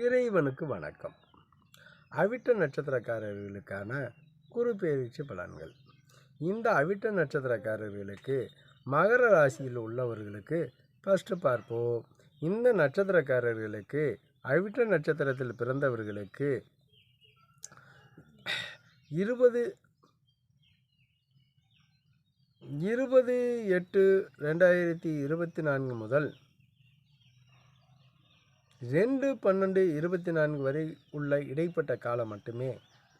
இறைவனுக்கு வணக்கம். அவிட்ட நட்சத்திரக்காரர்களுக்கான குரு பெயர்ச்சி பலன்கள். இந்த அவிட்ட நட்சத்திரக்காரர்களுக்கு மகர ராசியில் உள்ளவர்களுக்கு ஃபஸ்ட்டு பார்ப்போம். இந்த நட்சத்திரக்காரர்களுக்கு அவிட்ட நட்சத்திரத்தில் பிறந்தவர்களுக்கு 20/8/2024 முதல் 2/12/24 வரை உள்ள இடைப்பட்ட காலம் மட்டுமே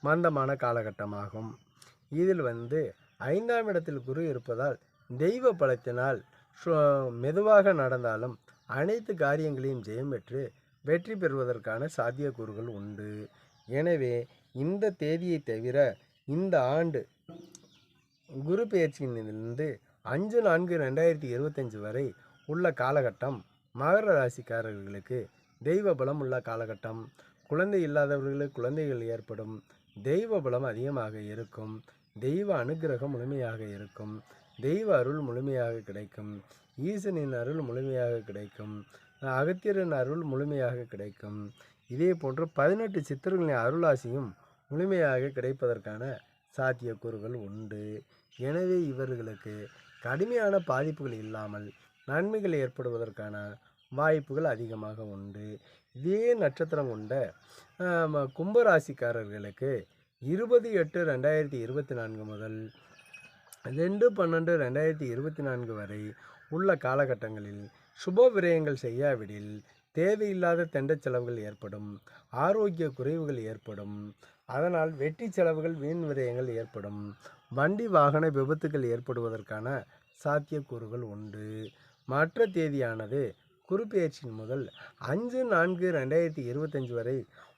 மந்தமான காலகட்டமாகும். இதில் 5ஆம் இடத்தில் குரு இருப்பதால் தெய்வ பலத்தினால் மெதுவாக நடந்தாலும் அனைத்து காரியங்களையும் ஜெயம் பெற்று வெற்றி பெறுவதற்கான சாத்தியக்கூறுகள் உண்டு. எனவே இந்த தேதியை தவிர இந்த ஆண்டு குரு பெயர்ச்சியிலிருந்து 5/4/2025 வரை உள்ள காலகட்டம் மகர ராசிக்காரர்களுக்கு தெய்வ பலம் உள்ள காலகட்டம். குழந்தை இல்லாதவர்களுக்கு குழந்தைகள் ஏற்படும். தெய்வ பலம் அதிகமாக இருக்கும். தெய்வ அனுகிரகம் முழுமையாக இருக்கும். தெய்வ அருள் முழுமையாக கிடைக்கும். ஈசனின் அருள் முழுமையாக கிடைக்கும். அகத்தியரின் அருள் முழுமையாக கிடைக்கும். இதே போன்று 18 சித்தர்களின் அருளாசியும் முழுமையாக கிடைப்பதற்கான சாத்தியக்கூறுகள் உண்டு. எனவே இவர்களுக்கு கடுமையான பாதிப்புகள் இல்லாமல் நன்மைகள் ஏற்படுவதற்கான வாய்ப்புகள் அதிகமாக உண்டு. இதே நட்சத்திரம் கொண்ட கும்பராசிக்காரர்களுக்கு 20/8/2024 முதல் 2/12/2024 வரை உள்ள காலகட்டங்களில் சுப விரயங்கள் செய்யாவிடில் தேவையில்லாத தெண்ட செலவுகள் ஏற்படும். ஆரோக்கிய குறைவுகள் ஏற்படும். அதனால் வெற்றி செலவுகள் வீண் விரயங்கள் ஏற்படும். வண்டி வாகன விபத்துகள் ஏற்படுவதற்கான சாத்தியக்கூறுகள் உண்டு. மற்ற தேதியானது குருப்பெயர்ச்சியின் முதல் 5/4/2025 வரை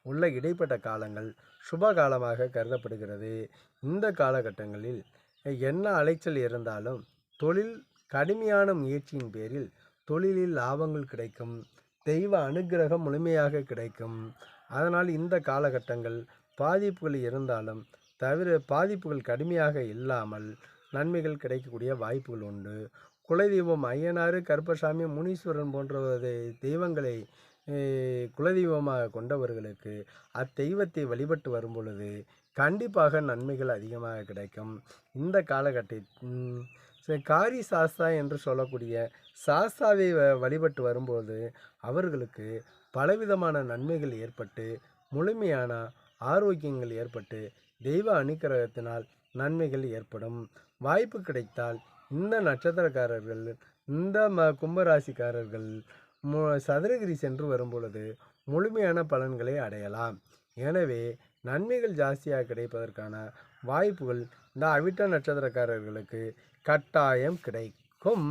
உள்ள இடைப்பட்ட காலங்கள் சுப காலமாக கருதப்படுகிறது. இந்த காலகட்டங்களில் என்ன அலைச்சல் இருந்தாலும் தொழில் கடுமையான முயற்சியின் பேரில் தொழிலில் லாபங்கள் கிடைக்கும். தெய்வ அனுகிரகம் முழுமையாக கிடைக்கும். அதனால் இந்த காலகட்டங்கள் பாதிப்புகள் இருந்தாலும் தவிர பாதிப்புகள் கடுமையாக இல்லாமல் நன்மைகள் கிடைக்கக்கூடிய வாய்ப்புகள் உண்டு. குலதெய்வம் ஐயனார், கருப்பசாமி, முனீஸ்வரன் போன்ற தெய்வங்களை குலதெய்வமாக கொண்டவர்களுக்கு அத்தெய்வத்தை வழிபட்டு வரும் பொழுது கண்டிப்பாக நன்மைகள் அதிகமாக கிடைக்கும். இந்த காலகட்டத்தில் காரி சாஸ்தா என்று சொல்லக்கூடிய சாஸ்தாவை வழிபட்டு வரும்போது அவர்களுக்கு பலவிதமான நன்மைகள் ஏற்பட்டு முழுமையான ஆரோக்கியங்கள் ஏற்பட்டு தெய்வ அனுக்கிரகத்தினால் நன்மைகள் ஏற்படும். வாய்ப்பு கிடைத்தால் இந்த நட்சத்திரக்காரர்கள் இந்த கும்பராசிக்காரர்கள் சதுரகிரி சென்று வரும்பொழுது முழுமையான பலன்களை அடையலாம். எனவே நன்மைகள் ஜாஸ்தியாக கிடைப்பதற்கான வாய்ப்புகள் இந்த அவிட்ட நட்சத்திரக்காரர்களுக்கு கட்டாயம் கிடைக்கும்.